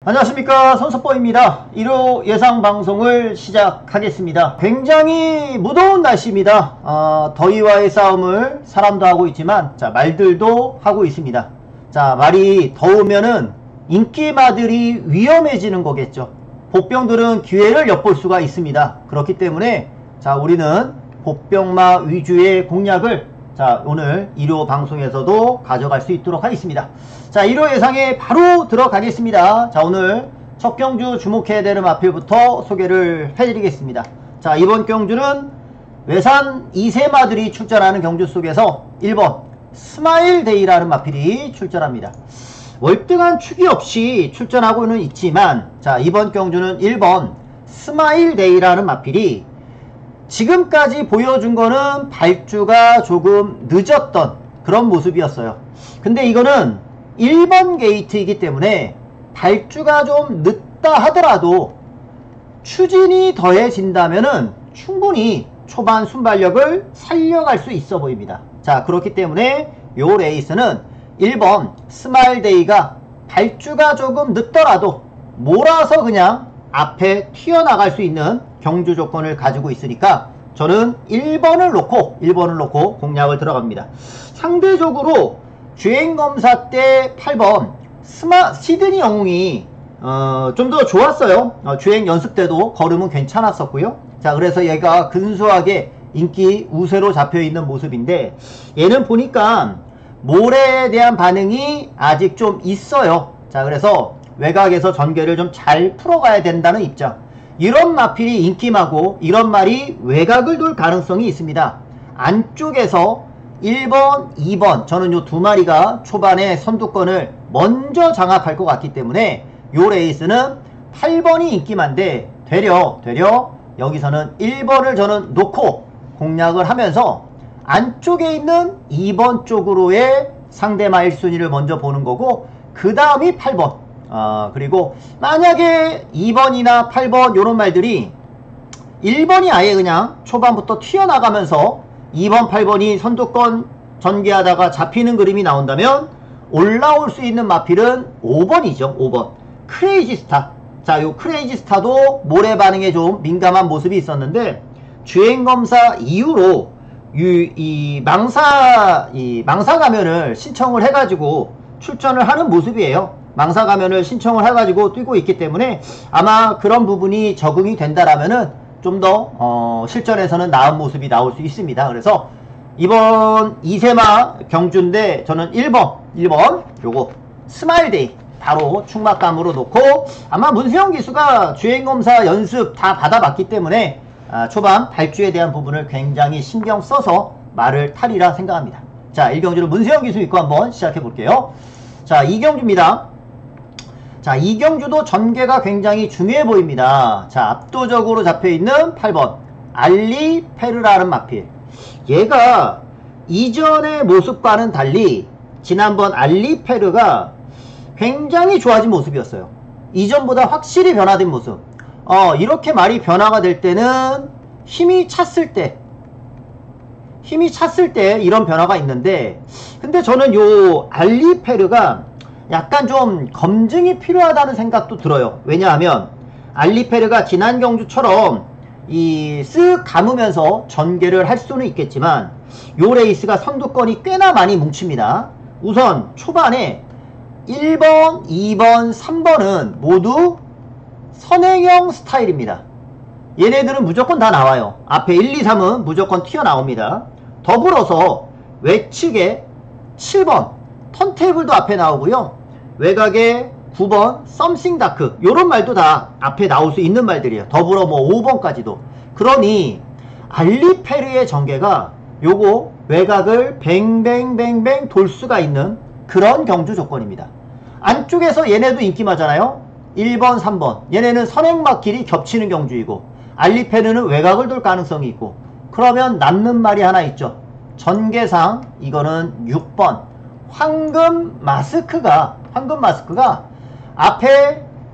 안녕하십니까, 손석보입니다. 1호 예상 방송을 시작하겠습니다. 굉장히 무더운 날씨입니다. 더위와의 싸움을 사람도 하고 있지만 말들도 하고 있습니다. 말이 더우면은 인기마들이 위험해지는 거겠죠. 보병들은 기회를 엿볼 수가 있습니다. 그렇기 때문에 우리는 보병마 위주의 공략을 오늘 1호 방송에서도 가져갈 수 있도록 하겠습니다. 1호 예상에 바로 들어가겠습니다. 오늘 첫 경주 주목해야 되는 마필부터 소개를 해드리겠습니다. 이번 경주는 외산 2세마들이 출전하는 경주 속에서 1번 스마일데이라는 마필이 출전합니다. 월등한 축이 없이 출전하고는 있지만 이번 경주는 1번 스마일데이라는 마필이 지금까지 보여준 거는 발주가 조금 늦었던 그런 모습이었어요. 근데 이거는 1번 게이트이기 때문에 발주가 좀 늦다 하더라도 추진이 더해진다면은 충분히 초반 순발력을 살려갈 수 있어 보입니다. 그렇기 때문에 요 레이스는 1번 스마일데이가 발주가 조금 늦더라도 몰아서 그냥 앞에 튀어나갈 수 있는 경주 조건을 가지고 있으니까 저는 1번을 놓고 공략을 들어갑니다. 상대적으로 주행검사 때 8번 시드니 영웅이 좀 더 좋았어요. 주행 연습 때도 걸음은 괜찮았었고요. 그래서 얘가 근소하게 인기 우세로 잡혀있는 모습인데, 얘는 보니까 모래에 대한 반응이 아직 좀 있어요. 그래서 외곽에서 전개를 좀 잘 풀어가야 된다는 입장. 이런 마필이 인기마고 이런 말이 외곽을 돌 가능성이 있습니다. 안쪽에서 1번, 2번 저는 요 두 마리가 초반에 선두권을 먼저 장악할 것 같기 때문에 요 레이스는 8번이 인기만데 되려 여기서는 1번을 저는 놓고 공략을 하면서 안쪽에 있는 2번 쪽으로의 상대마 1순위를 먼저 보는 거고, 그 다음이 8번. 그리고 만약에 2번이나 8번 요런 말들이 1번이 아예 그냥 초반부터 튀어나가면서 2번, 8번이 선두권 전개하다가 잡히는 그림이 나온다면 올라올 수 있는 마필은 5번이죠. 5번 크레이지스타. 요 크레이지스타도 모래 반응에 좀 민감한 모습이 있었는데 주행검사 이후로 이 망사 가면을 신청을 해가지고 출전을 하는 모습이에요. 망사 가면을 신청을 해가지고 뛰고 있기 때문에 아마 그런 부분이 적응이 된다라면은 좀 더 실전에서는 나은 모습이 나올 수 있습니다. 그래서 이번 2세마 경주인데 저는 1번 요거 스마일데이 바로 충막감으로 놓고, 아마 문세영 기수가 주행검사 연습 다 받아봤기 때문에 초반 발주에 대한 부분을 굉장히 신경 써서 말을 타리라 생각합니다. 1경주는 문세영 기수 믿고 한번 시작해 볼게요. 2경주입니다. 이 경주도 전개가 굉장히 중요해 보입니다. 압도적으로 잡혀있는 8번 알리페르라는 마필. 얘가 이전의 모습과는 달리 지난번 알리페르가 굉장히 좋아진 모습이었어요. 이전보다 확실히 변화된 모습. 이렇게 말이 변화가 될 때는 힘이 찼을 때 이런 변화가 있는데, 근데 저는 요 알리페르가 약간 좀 검증이 필요하다는 생각도 들어요. 왜냐하면 알리페르가 지난 경주처럼 쓱 감으면서 전개를 할 수는 있겠지만 요 레이스가 선두권이 꽤나 많이 뭉칩니다. 우선 초반에 1번, 2번, 3번은 모두 선행형 스타일입니다. 얘네들은 무조건 다 나와요. 앞에 1, 2, 3은 무조건 튀어나옵니다. 더불어서 외측에 7번 턴테이블도 앞에 나오고요. 외곽에 9번 썸씽 다크 요런 말도 다 앞에 나올 수 있는 말들이에요. 더불어 5번까지도. 그러니 알리페르의 전개가 요거 외곽을 뱅뱅뱅뱅 돌 수가 있는 그런 경주 조건입니다. 안쪽에서 얘네도 인기마잖아요. 1번, 3번 얘네는 선행막길이 겹치는 경주이고 알리페르는 외곽을 돌 가능성이 있고, 그러면 남는 말이 하나 있죠. 전개상 이거는 6번 황금 마스크가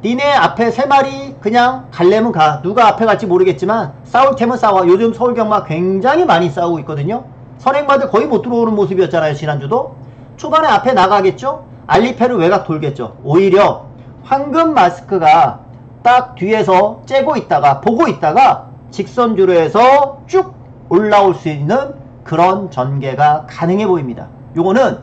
니네 앞에 3마리 그냥 갈래면 가. 누가 앞에 갈지 모르겠지만 싸울 테면 싸워. 요즘 서울경마 굉장히 많이 싸우고 있거든요. 선행마들 거의 못 들어오는 모습이었잖아요. 지난주도 초반에 앞에 나가겠죠. 알리페르 외곽 돌겠죠. 오히려 황금 마스크가 딱 뒤에서 째고 있다가 보고 있다가 직선주로 해서 쭉 올라올 수 있는 그런 전개가 가능해 보입니다. 요거는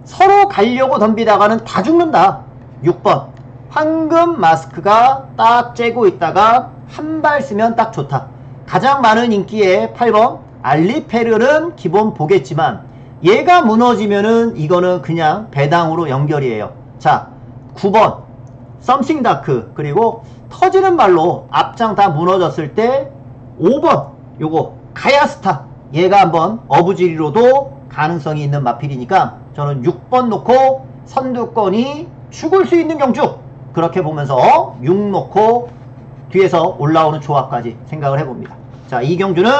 서로 가려고 덤비다가는 다 죽는다. 6번 황금 마스크가 딱 째고 있다가 한 발 쓰면 딱 좋다. 가장 많은 인기의 8번 알리페르는 기본 보겠지만 얘가 무너지면은 이거는 그냥 배당으로 연결이에요. 자, 9번 썸씽 다크, 그리고 터지는 발로 앞장 다 무너졌을 때 5번 요거 가야스타, 얘가 한번 어부지리로도 가능성이 있는 마필이니까 저는 6번 놓고 선두권이 죽을 수 있는 경주, 그렇게 보면서 6 놓고 뒤에서 올라오는 조합까지 생각을 해봅니다. 자, 이 경주는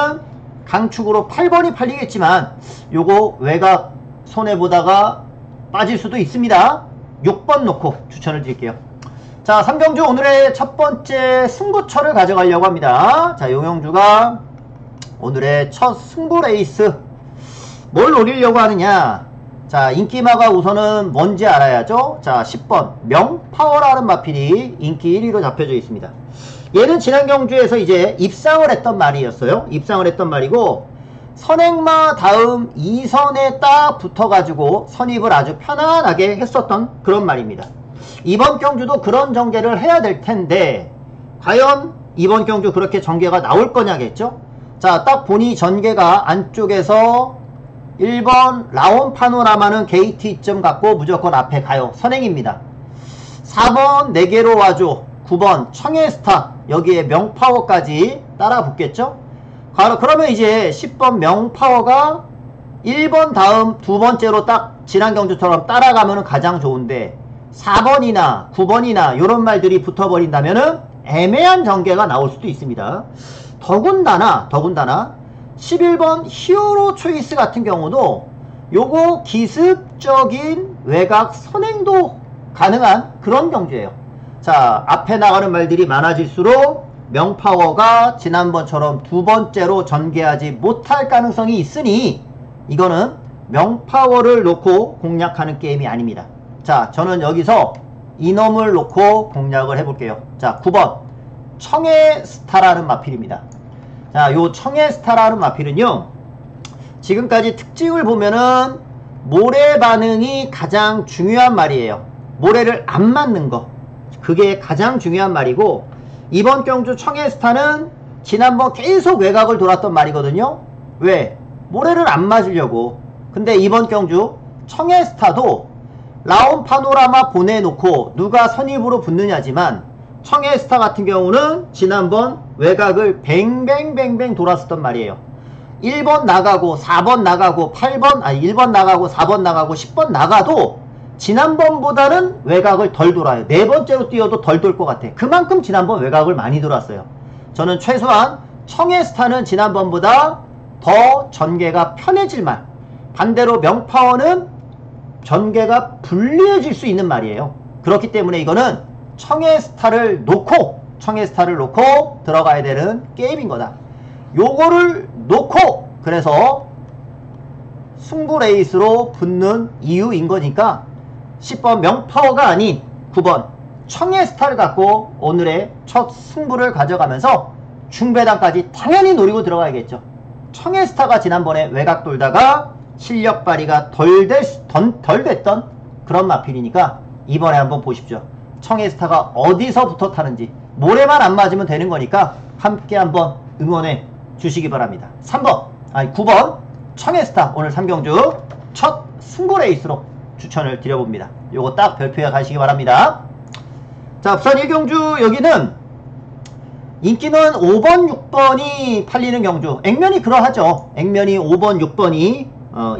강축으로 8번이 팔리겠지만 요거 외곽 손해보다가 빠질 수도 있습니다. 6번 놓고 추천을 드릴게요. 자, 3경주 오늘의 첫 번째 승부처를 가져가려고 합니다. 자, 요 경주가 오늘의 첫 승부 레이스. 뭘 노리려고 하느냐. 자, 인기마가 우선은 뭔지 알아야죠. 자, 10번 명파워라는 마필이 인기 1위로 잡혀져 있습니다. 얘는 지난 경주에서 이제 입상을 했던 말이었어요. 입상을 했던 말이고, 선행마 다음 2선에 딱 붙어가지고 선입을 아주 편안하게 했었던 그런 말입니다. 이번 경주도 그런 전개를 해야 될 텐데, 과연 이번 경주 그렇게 전개가 나올 거냐겠죠? 자, 딱 보니 전개가 안쪽에서 1번 라온 파노라마는 게이트 이점 갖고 무조건 앞에 가요. 선행입니다. 4번 4개로 와줘. 9번 청해스타, 여기에 명파워까지 따라 붙겠죠? 그러면 이제 10번 명파워가 1번 다음 두 번째로 딱 지난 경주처럼 따라가면 가장 좋은데 4번이나 9번이나 이런 말들이 붙어버린다면 애매한 전개가 나올 수도 있습니다. 더군다나 11번 히어로 초이스 같은 경우도 요거 기습적인 외곽 선행도 가능한 그런 경주예요. 자, 앞에 나가는 말들이 많아질수록 명파워가 지난번처럼 두 번째로 전개하지 못할 가능성이 있으니 이거는 명파워를 놓고 공략하는 게임이 아닙니다. 자, 저는 여기서 이놈을 놓고 공략을 해볼게요. 자, 9번 청해스타라는 마필입니다. 자, 요 청해스타라는 마필은요, 지금까지 특징을 보면은 모래 반응이 가장 중요한 말이에요. 모래를 안 맞는 거, 그게 가장 중요한 말이고, 이번 경주 청해스타는 지난번 계속 외곽을 돌았던 말이거든요. 왜? 모래를 안 맞으려고. 근데 이번 경주 청해스타도 라온 파노라마 보내놓고 누가 선입으로 붙느냐지만, 청해스타 같은 경우는 지난번 외곽을 뱅뱅뱅뱅 돌았었던 말이에요. 1번 나가고 4번 나가고 1번 나가고 4번 나가고 10번 나가도 지난번보다는 외곽을 덜 돌아요. 네 번째로 뛰어도 덜 돌 것 같아. 그만큼 지난번 외곽을 많이 돌았어요. 저는 최소한 청해스타는 지난번보다 더 전개가 편해질 말, 반대로 명파워는 전개가 불리해질 수 있는 말이에요. 그렇기 때문에 이거는 청해스타를 놓고 들어가야 되는 게임인 거다. 요거를 놓고 그래서 승부 레이스로 붙는 이유인 거니까 10번 명파워가 아닌 9번 청해스타를 갖고 오늘의 첫 승부를 가져가면서 중배당까지 당연히 노리고 들어가야겠죠. 청해스타가 지난번에 외곽 돌다가 실력 발휘가 덜 됐던 그런 마필이니까 이번에 한번 보십시오. 청해스타가 어디서부터 타는지. 모래만 안 맞으면 되는 거니까 함께 한번 응원해 주시기 바랍니다. 9번 청해스타 오늘 3경주 첫 승부 레이스로 추천을 드려봅니다. 요거 딱 별표에 가시기 바랍니다. 자, 부산 1경주 여기는 인기는 5번 6번이 팔리는 경주. 액면이 그러하죠. 액면이 5번 6번이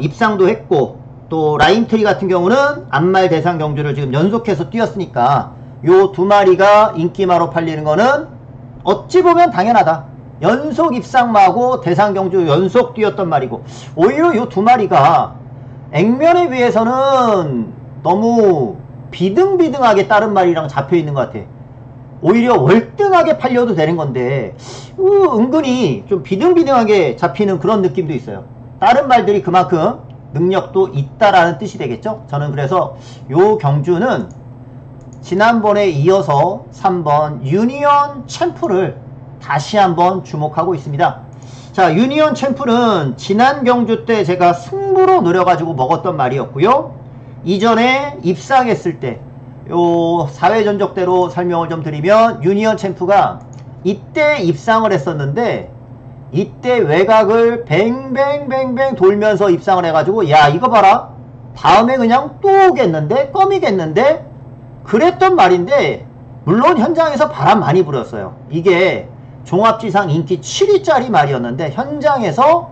입상도 했고, 또 라인트리 같은 경우는 안말 대상 경주를 지금 연속해서 뛰었으니까 요 두 마리가 인기마로 팔리는 거는 어찌 보면 당연하다. 연속 입상마고 대상 경주 연속 뛰었던 말이고, 오히려 요 두 마리가 액면에 비해서는 너무 비등비등하게 다른 말이랑 잡혀있는 것 같아. 오히려 월등하게 팔려도 되는 건데 은근히 좀 비등비등하게 잡히는 그런 느낌도 있어요. 다른 말들이 그만큼 능력도 있다라는 뜻이 되겠죠. 저는 그래서 요 경주는 지난번에 이어서 3번 유니언 챔프를 다시 한번 주목하고 있습니다. 자, 유니언 챔프는 지난 경주 때 제가 승부로 노려가지고 먹었던 말이었고요. 이전에 입상했을 때 요 사회 전적대로 설명을 좀 드리면 유니언 챔프가 이때 입상을 했었는데 이때 외곽을 뱅뱅뱅뱅 돌면서 입상을 해가지고 야 이거 봐라 다음에 그냥 또 오겠는데 껌이겠는데 그랬던 말인데 물론 현장에서 바람 많이 불었어요. 이게 종합지상 인기 7위짜리 말이었는데 현장에서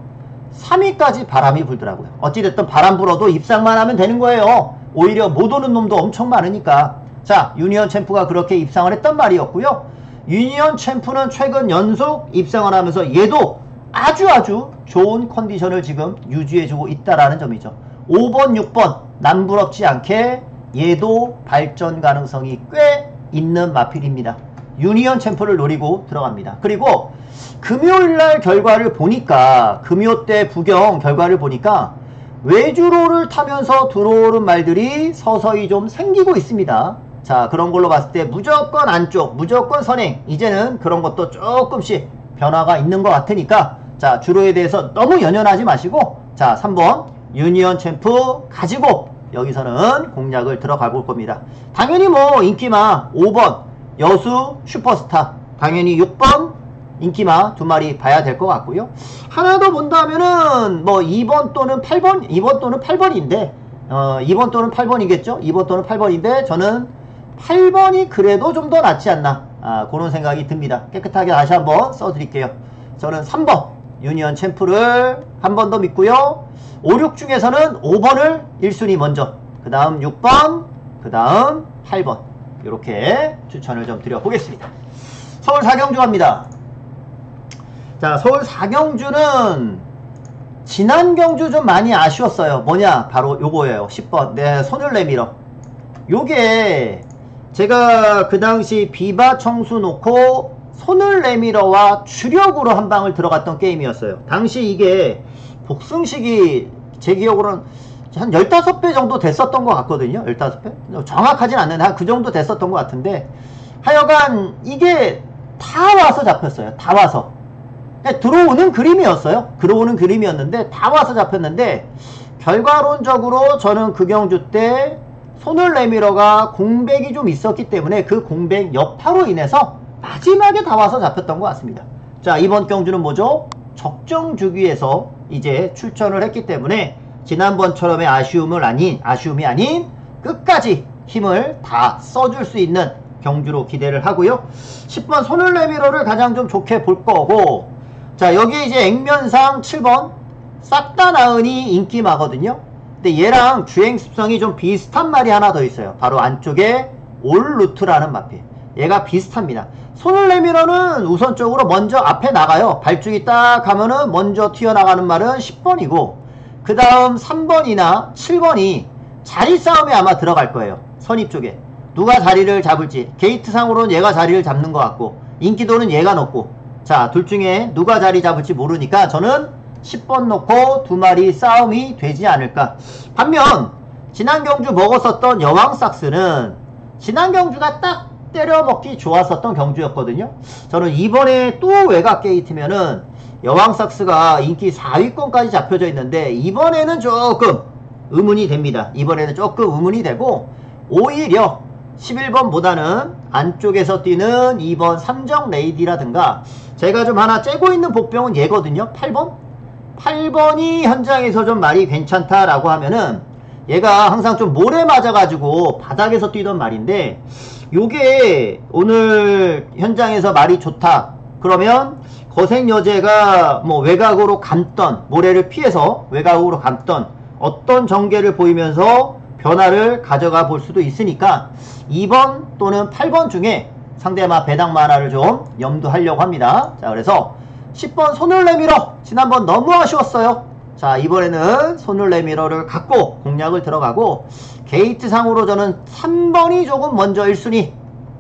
3위까지 바람이 불더라고요. 어찌됐든 바람 불어도 입상만 하면 되는 거예요. 오히려 못 오는 놈도 엄청 많으니까. 자, 유니언 챔프가 그렇게 입상을 했던 말이었고요. 유니언 챔프는 최근 연속 입상을 하면서 얘도 아주 좋은 컨디션을 지금 유지해주고 있다라는 점이죠. 5번, 6번 남부럽지 않게 얘도 발전 가능성이 꽤 있는 마필입니다. 유니언 챔프를 노리고 들어갑니다. 그리고 금요일날 결과를 보니까 금요 때 부경 결과를 보니까 외주로를 타면서 들어오는 말들이 서서히 좀 생기고 있습니다. 자, 그런 걸로 봤을 때 무조건 안쪽, 무조건 선행, 이제는 그런 것도 조금씩 변화가 있는 것 같으니까 자, 주로에 대해서 너무 연연하지 마시고 자, 3번 유니언 챔프 가지고 여기서는 공략을 들어가 볼 겁니다. 당연히 뭐 인기마 5번 여수 슈퍼스타, 당연히 6번 인기마 두 마리 봐야 될 것 같고요. 하나 더 본다면은 뭐 2번 또는 8번, 2번 또는 8번인데 2번 또는 8번이겠죠. 2번 또는 8번인데 저는 8번이 그래도 좀 더 낫지 않나 그런 생각이 듭니다. 깨끗하게 다시 한번 써드릴게요. 저는 3번 유니언 챔프를 한 번 더 믿고요. 5, 6 중에서는 5번을 1순위 먼저, 그 다음 6번, 그 다음 8번 이렇게 추천을 좀 드려보겠습니다. 서울 4경주 갑니다. 자, 서울 4경주는 지난 경주 좀 많이 아쉬웠어요. 뭐냐? 바로 요거예요. 10번. 네, 손을 내밀어. 요게 제가 그 당시 비바 청수 놓고 손을 내밀어와 주력으로 한 방을 들어갔던 게임이었어요. 당시 이게 복승식이 제 기억으로는 한 15배 정도 됐었던 것 같거든요. 15배? 정확하진 않는데 한 그 정도 됐었던 것 같은데 하여간 이게 다 와서 잡혔어요. 다 와서. 들어오는 그림이었어요. 들어오는 그림이었는데 다 와서 잡혔는데 결과론적으로 저는 그 경주 때 손을 내밀어가 공백이 좀 있었기 때문에 그 공백 여파로 인해서 마지막에 다 와서 잡혔던 것 같습니다. 자, 이번 경주는 뭐죠? 적정 주기에서 이제 출전을 했기 때문에 지난번처럼의 아쉬움이 아닌 끝까지 힘을 다 써줄 수 있는 경주로 기대를 하고요. 10번 손을 내밀어를 가장 좀 좋게 볼 거고, 자, 여기 이제 액면상 7번 싹 다 나으니 인기마거든요. 근데 얘랑 주행 습성이 좀 비슷한 말이 하나 더 있어요. 바로 안쪽에 올 루트라는 마필. 얘가 비슷합니다. 손을 내밀어는 우선적으로 먼저 앞에 나가요. 발주기 딱 하면은 먼저 튀어나가는 말은 10번이고 그 다음 3번이나 7번이 자리 싸움에 아마 들어갈 거예요. 선입 쪽에 누가 자리를 잡을지. 게이트상으로는 얘가 자리를 잡는 것 같고 인기도는 얘가 넣고, 자, 둘 중에 누가 자리 잡을지 모르니까 저는 10번 넣고 두 마리 싸움이 되지 않을까. 반면 지난 경주 먹었었던 여왕삭스는 지난 경주가 딱 때려먹기 좋았었던 경주였거든요. 저는 이번에 또 외곽 게이트면은 여왕삭스가 인기 4위권까지 잡혀져 있는데 이번에는 조금 의문이 됩니다. 이번에는 조금 의문이 되고 오히려 11번보다는 안쪽에서 뛰는 2번 삼정 레이디라든가 제가 좀 하나 째고 있는 복병은 얘거든요. 8번이 현장에서 좀 말이 괜찮다라고 하면은 얘가 항상 좀 모래 맞아가지고 바닥에서 뛰던 말인데 요게 오늘 현장에서 말이 좋다 그러면 거색여제가 뭐 외곽으로 감던, 모래를 피해서 외곽으로 감던 어떤 전개를 보이면서 변화를 가져가 볼 수도 있으니까 2번 또는 8번 중에 상대마 배당 만화를 좀 염두하려고 합니다. 자, 그래서 10번 손을 내밀어 지난번 너무 아쉬웠어요. 자, 이번에는 손을 내밀어를 갖고 공략을 들어가고 게이트 상으로 저는 3번이 조금 먼저 1순위,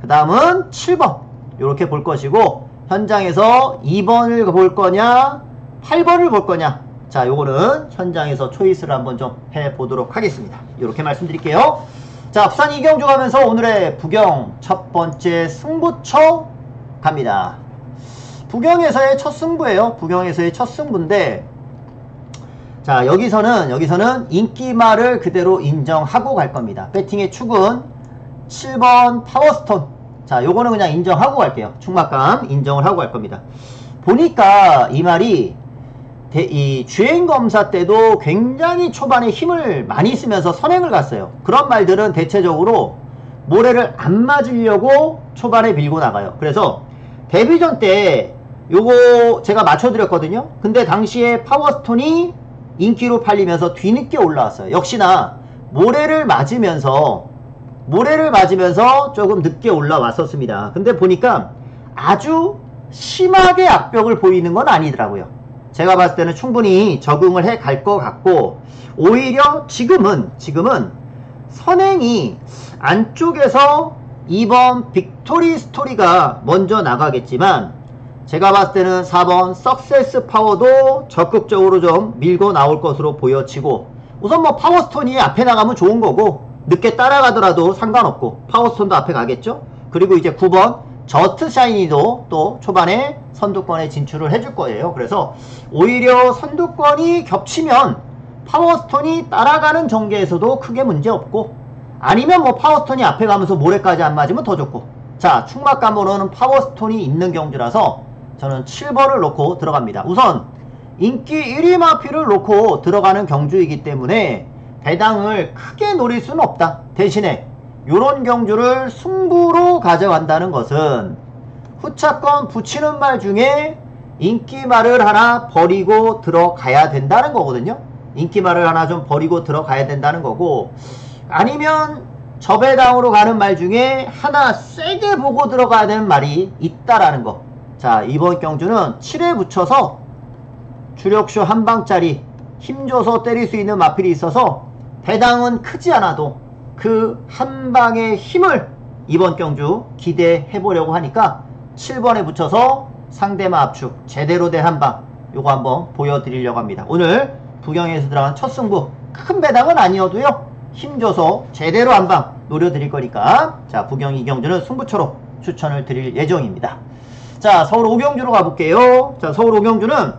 그 다음은 7번 이렇게 볼 것이고 현장에서 2번을 볼 거냐 8번을 볼 거냐, 자, 요거는 현장에서 초이스를 한번 좀 해보도록 하겠습니다. 이렇게 말씀드릴게요. 자, 부산 2경주 가면서 오늘의 부경 첫 번째 승부처 갑니다. 부경에서의 첫 승부예요. 부경에서의 첫 승부인데, 자, 여기서는 인기말을 그대로 인정하고 갈 겁니다. 배팅의 축은 7번 파워스톤. 자, 요거는 그냥 인정하고 갈게요. 축막감 인정을 하고 갈 겁니다. 보니까 이 말이 이 주행검사 때도 굉장히 초반에 힘을 많이 쓰면서 선행을 갔어요. 그런 말들은 대체적으로 모래를 안 맞으려고 초반에 밀고 나가요. 그래서 데뷔전 때 요거 제가 맞춰드렸거든요. 근데 당시에 파워스톤이 인기로 팔리면서 뒤늦게 올라왔어요. 역시나 모래를 맞으면서 조금 늦게 올라왔었습니다. 근데 보니까 아주 심하게 악벽을 보이는 건 아니더라고요. 제가 봤을 때는 충분히 적응을 해 갈 것 같고, 오히려 지금은 선행이 안쪽에서 2번 빅토리 스토리가 먼저 나가겠지만, 제가 봤을 때는 4번 석세스 파워도 적극적으로 좀 밀고 나올 것으로 보여지고, 우선 뭐 파워스톤이 앞에 나가면 좋은 거고, 늦게 따라가더라도 상관없고, 파워스톤도 앞에 가겠죠. 그리고 이제 9번 저트 샤이니도 또 초반에 선두권에 진출을 해줄 거예요. 그래서 오히려 선두권이 겹치면 파워스톤이 따라가는 전개에서도 크게 문제 없고, 아니면 뭐 파워스톤이 앞에 가면서 모래까지 안 맞으면 더 좋고. 자, 축막감으로는 파워스톤이 있는 경주라서 저는 7번을 놓고 들어갑니다. 우선 인기 1위 마피를 놓고 들어가는 경주이기 때문에 배당을 크게 노릴 수는 없다. 대신에 요런 경주를 승부로 가져간다는 것은 후차권 붙이는 말 중에 인기말을 하나 버리고 들어가야 된다는 거거든요. 인기말을 하나 좀 버리고 들어가야 된다는 거고, 아니면 저배당으로 가는 말 중에 하나 세게 보고 들어가야 되는 말이 있다라는 거. 자, 이번 경주는 7에 붙여서 주력쇼 한 방짜리 힘줘서 때릴 수 있는 마필이 있어서 배당은 크지 않아도 그 한 방의 힘을 이번 경주 기대해 보려고 하니까 7번에 붙여서 상대마 압축 제대로 된 한방 요거 한번 보여드리려고 합니다. 오늘 부경에서 들어간 첫 승부, 큰 배당은 아니어도요 힘줘서 제대로 한방 노려드릴 거니까, 자, 부경 2경주는 승부처로 추천을 드릴 예정입니다. 자, 서울 5경주로 가볼게요. 자, 서울 5경주는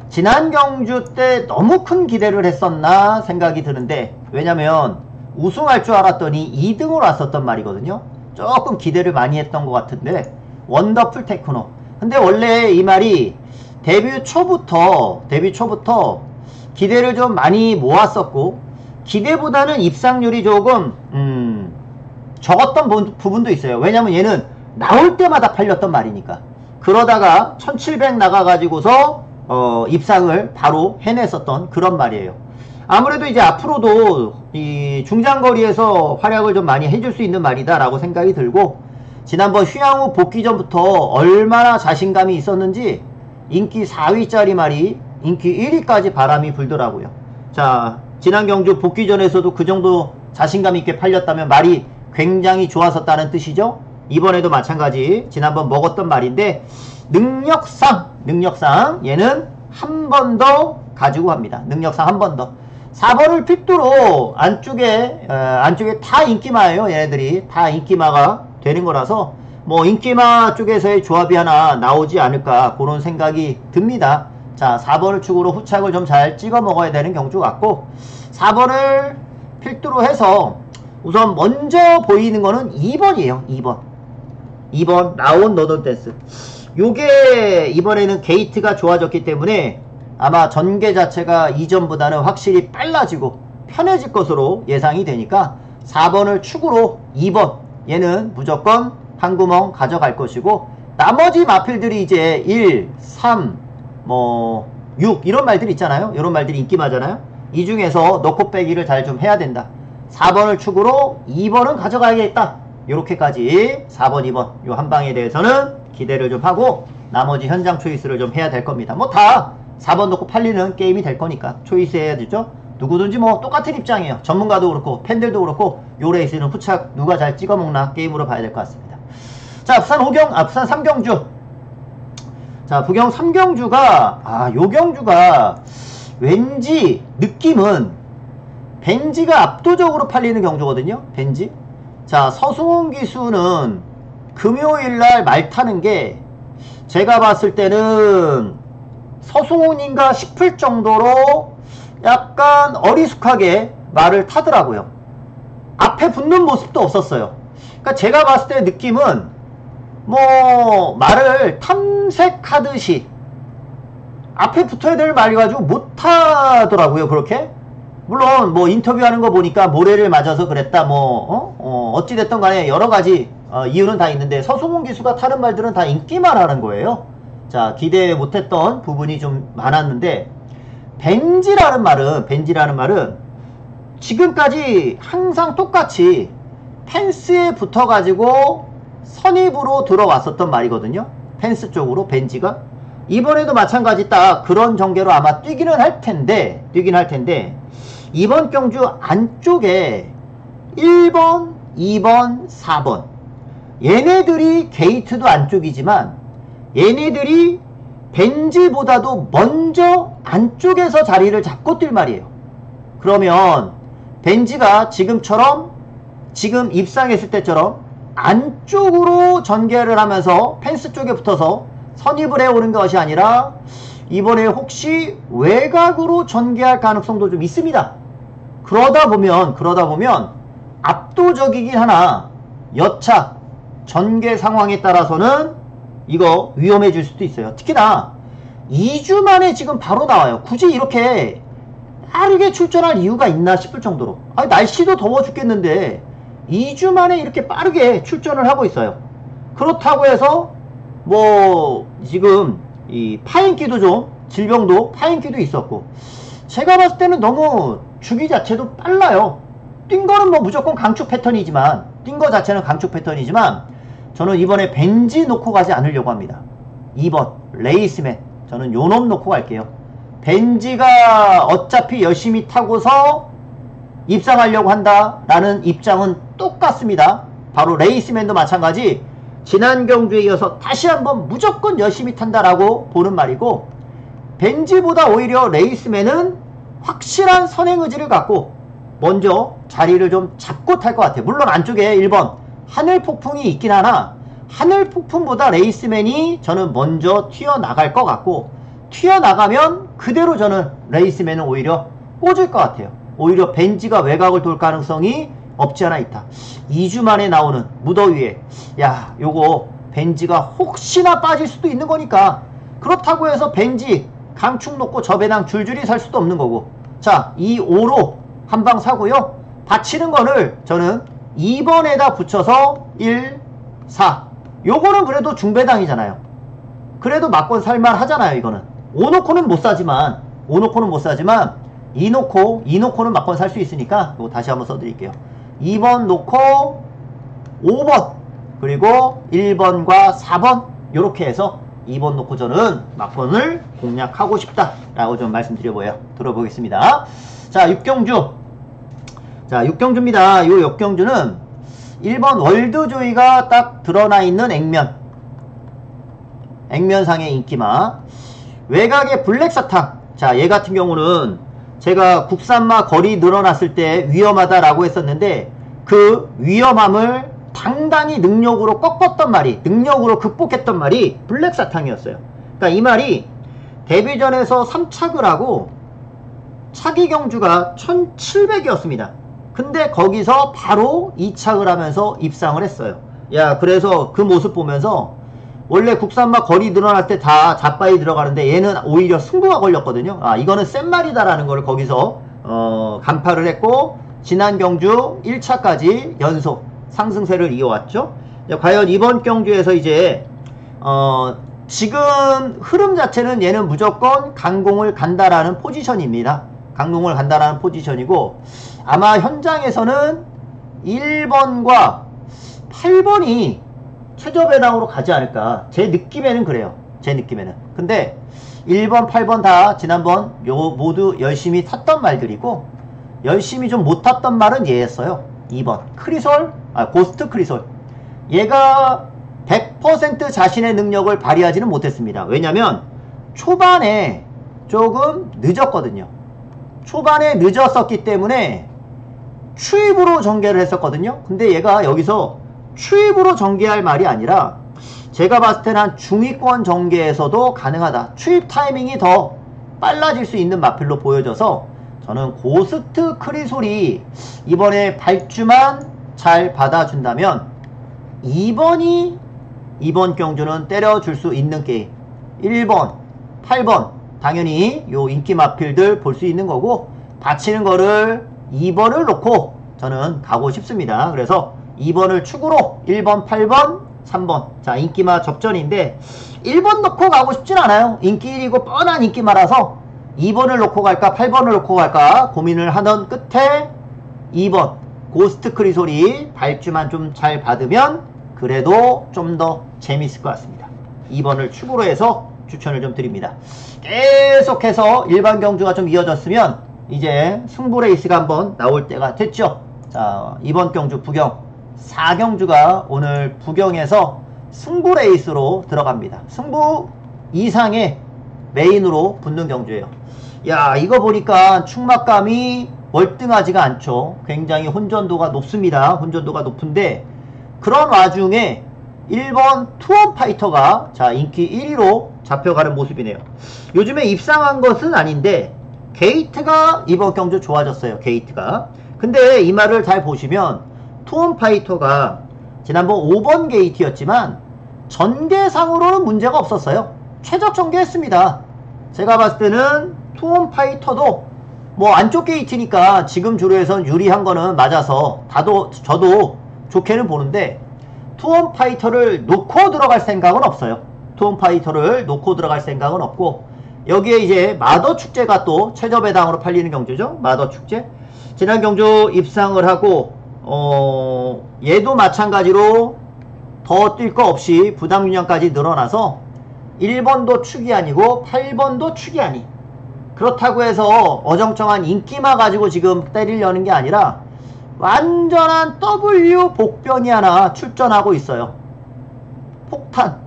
지난 경주 때 너무 큰 기대를 했었나 생각이 드는데, 왜냐면 우승할 줄 알았더니 2등으로 왔었단 말이거든요. 조금 기대를 많이 했던 것 같은데, 원더풀 테크노. 근데 원래 이 말이 데뷔 초부터 기대를 좀 많이 모았었고, 기대보다는 입상률이 조금 적었던 부분도 있어요. 왜냐면 얘는 나올 때마다 팔렸던 말이니까. 그러다가 1700 나가가지고서 입상을 바로 해냈었던 그런 말이에요. 아무래도 이제 앞으로도 이 중장거리에서 활약을 좀 많이 해줄 수 있는 말이다 라고 생각이 들고, 지난번 휴양후 복귀 전부터 얼마나 자신감이 있었는지 인기 4위짜리 말이 인기 1위까지 바람이 불더라고요. 자, 지난 경주 복귀 전에서도 그 정도 자신감 있게 팔렸다면 말이 굉장히 좋았었다는 뜻이죠. 이번에도 마찬가지 지난번 먹었던 말인데, 능력상 얘는 한 번 더 가지고 갑니다. 능력상 한 번 더. 4번을 필두로 안쪽에 다 인기마예요. 얘네들이 다 인기마가 되는 거라서 뭐 인기마 쪽에서의 조합이 하나 나오지 않을까 그런 생각이 듭니다. 자, 4번을 축으로 후착을 좀 잘 찍어 먹어야 되는 경주 같고, 4번을 필두로 해서 우선 먼저 보이는 거는 2번이에요. 2번 라온 노던 댄스. 요게 이번에는 게이트가 좋아졌기 때문에 아마 전개 자체가 이전보다는 확실히 빨라지고 편해질 것으로 예상이 되니까 4번을 축으로 2번 얘는 무조건 한 구멍 가져갈 것이고, 나머지 마필들이 이제 1, 3, 뭐 6 이런 말들 있잖아요. 이런 말들이 인기마잖아요. 이 중에서 넣고 빼기를 잘 좀 해야 된다. 4번을 축으로 2번은 가져가야겠다. 요렇게까지 4번, 2번 요 한 방에 대해서는 기대를 좀 하고, 나머지 현장 초이스를 좀 해야 될 겁니다. 뭐 다 4번 놓고 팔리는 게임이 될 거니까 초이스 해야 되죠. 누구든지 뭐 똑같은 입장이에요. 전문가도 그렇고 팬들도 그렇고, 요 레이스는 후착 누가 잘 찍어먹나 게임으로 봐야 될 것 같습니다. 자, 부산 3경주. 자, 부경 3경주가 요 경주가 왠지 느낌은 벤지가 압도적으로 팔리는 경주거든요. 벤지. 자, 서승훈 기수는 금요일날 말 타는 게 제가 봤을 때는 서승훈인가 싶을 정도로 약간 어리숙하게 말을 타더라고요. 앞에 붙는 모습도 없었어요. 그러니까 제가 봤을 때 느낌은 뭐 말을 탐색하듯이 앞에 붙어야 될 말이 가지고 못하더라고요. 그렇게. 물론 뭐 인터뷰하는 거 보니까 모래를 맞아서 그랬다 뭐 어찌됐든 간에 여러가지 이유는 다 있는데 서승훈 기수가 타는 말들은 다 인기만 하는 거예요. 자, 기대 못했던 부분이 좀 많았는데 벤지라는 말은 지금까지 항상 똑같이 펜스에 붙어가지고 선입으로 들어왔었던 말이거든요. 펜스 쪽으로 벤지가. 이번에도 마찬가지 딱 그런 전개로 아마 뛰긴 할 텐데 이번 경주 안쪽에 1번, 2번, 4번 얘네들이 게이트도 안쪽이지만 얘네들이 벤지보다도 먼저 안쪽에서 자리를 잡고 뛸 말이에요. 그러면 벤지가 지금 입상했을 때처럼 안쪽으로 전개를 하면서 펜스 쪽에 붙어서 선입을 해오는 것이 아니라 이번에 혹시 외곽으로 전개할 가능성도 좀 있습니다. 그러다 보면 압도적이긴 하나 여차 전개 상황에 따라서는 이거 위험해질 수도 있어요. 특히나 2주 만에 지금 바로 나와요. 굳이 이렇게 빠르게 출전할 이유가 있나 싶을 정도로. 날씨도 더워 죽겠는데 2주 만에 이렇게 빠르게 출전을 하고 있어요. 그렇다고 해서 뭐 지금 이 파인기도 좀 질병도 파인기도 있었고 제가 봤을 때는 너무 주기 자체도 빨라요. 뛴 거는 뭐 무조건 강축 패턴이지만 뛴 거 자체는 강축 패턴이지만 저는 이번에 벤지 놓고 가지 않으려고 합니다. 2번 레이스맨 저는 요놈 놓고 갈게요. 벤지가 어차피 열심히 타고서 입상하려고 한다라는 입장은 똑같습니다. 바로 레이스맨도 마찬가지 지난 경주에 이어서 다시 한번 무조건 열심히 탄다라고 보는 말이고 벤지보다 오히려 레이스맨은 확실한 선행 의지를 갖고 먼저 자리를 좀 잡고 탈 것 같아요. 물론 안쪽에 1번 하늘폭풍이 있긴 하나 하늘폭풍보다 레이스맨이 저는 먼저 튀어나갈 것 같고 튀어나가면 그대로 저는 레이스맨은 오히려 꽂을 것 같아요. 오히려 벤지가 외곽을 돌 가능성이 없지 않아 있다. 2주 만에 나오는 무더위에 야 요거 벤지가 혹시나 빠질 수도 있는 거니까 그렇다고 해서 벤지 강축 놓고 저 배당 줄줄이 살 수도 없는 거고 자 이 5로 한방 사고요. 받치는 거를 저는 2번에다 붙여서 1, 4 요거는 그래도 중배당이잖아요. 그래도 막권 살만 하잖아요. 이거는 5 놓고는 못 사지만 2 놓고는 막권 살 수 있으니까 이거 다시 한번 써드릴게요. 2번 놓고 5번 그리고 1번과 4번 요렇게 해서 2번 놓고 저는 막권을 공략하고 싶다 라고 좀 말씀드려보여 들어보겠습니다. 자 6경주 자 6경주입니다. 요 6경주는 1번 월드조이가 딱 드러나 있는 액면상의 인기마 외곽의 블랙사탕 자 얘 같은 경우는 제가 국산마 거리 늘어났을 때 위험하다라고 했었는데 그 위험함을 당당히 능력으로 꺾었던 말이 능력으로 극복했던 말이 블랙사탕이었어요. 그러니까 이 말이 데뷔전에서 3착을 하고 차기 경주가 1700이었습니다. 근데 거기서 바로 2착을 하면서 입상을 했어요. 야 그래서 그 모습 보면서 원래 국산마 거리 늘어날 때 다 잡바이 들어가는데 얘는 오히려 승부가 걸렸거든요. 아 이거는 센 말이다라는 걸 거기서 간파를 했고 지난 경주 1차까지 연속 상승세를 이어왔죠. 과연 이번 경주에서 이제 지금 흐름 자체는 얘는 무조건 강공을 간다라는 포지션입니다. 강공을 간다라는 포지션이고 아마 현장에서는 1번과 8번이 최저 배당으로 가지 않을까. 제 느낌에는 그래요. 제 느낌에는. 근데 1번, 8번 다 지난번 모두 열심히 탔던 말들이고 열심히 좀 못 탔던 말은 얘였어요. 2번 크리솔, 고스트 크리솔. 얘가 100% 자신의 능력을 발휘하지는 못했습니다. 왜냐면 초반에 조금 늦었거든요. 초반에 늦었었기 때문에 추입으로 전개를 했었거든요. 근데 얘가 여기서 추입으로 전개할 말이 아니라 제가 봤을 때는 한 중위권 전개에서도 가능하다. 추입 타이밍이 더 빨라질 수 있는 마필로 보여져서 저는 고스트 크리솔이 이번에 발주만 잘 받아준다면 2번이 이번 경주는 때려줄 수 있는 게임. 1번, 8번 당연히 요 인기 마필들 볼 수 있는 거고, 받치는 거를 2번을 놓고 저는 가고 싶습니다. 그래서 2번을 축으로 1번, 8번, 3번. 자, 인기마 접전인데 1번 놓고 가고 싶진 않아요. 인기 1이고 뻔한 인기마라서 2번을 놓고 갈까 8번을 놓고 갈까 고민을 하던 끝에 2번 고스트 크리솔이 발주만 좀 잘 받으면 그래도 좀 더 재밌을 것 같습니다. 2번을 축으로 해서 추천을 좀 드립니다. 계속해서 일반 경주가 좀 이어졌으면 이제 승부 레이스가 한번 나올 때가 됐죠. 자, 이번 경주 부경 4경주가 오늘 부경에서 승부 레이스로 들어갑니다. 승부 이상의 메인으로 붙는 경주예요. 야, 이거 보니까 충막감이 월등하지가 않죠. 굉장히 혼전도가 높습니다. 혼전도가 높은데 그런 와중에 1번 투원파이터가 자 인기 1위로 잡혀가는 모습이네요. 요즘에 입상한 것은 아닌데 게이트가 이번 경주 좋아졌어요. 게이트가. 근데 이 말을 잘 보시면 투원파이터가 지난번 5번 게이트였지만 전개상으로는 문제가 없었어요. 최적 전개했습니다. 제가 봤을 때는 투원파이터도 뭐 안쪽 게이트니까 지금 주로에선 유리한 거는 맞아서 저도 좋게는 보는데 투원파이터를 놓고 들어갈 생각은 없어요. 투원파이터를 놓고 들어갈 생각은 없고, 여기에 이제 마더축제가 또 최저배당으로 팔리는 경주죠. 마더축제. 지난 경주 입상을 하고 얘도 마찬가지로 더 뛸 거 없이 부담균형까지 늘어나서 1번도 축이 아니고 8번도 축이 아니. 그렇다고 해서 어정쩡한 인기마 가지고 지금 때리려는 게 아니라 완전한 W 복병이 하나 출전하고 있어요. 폭탄.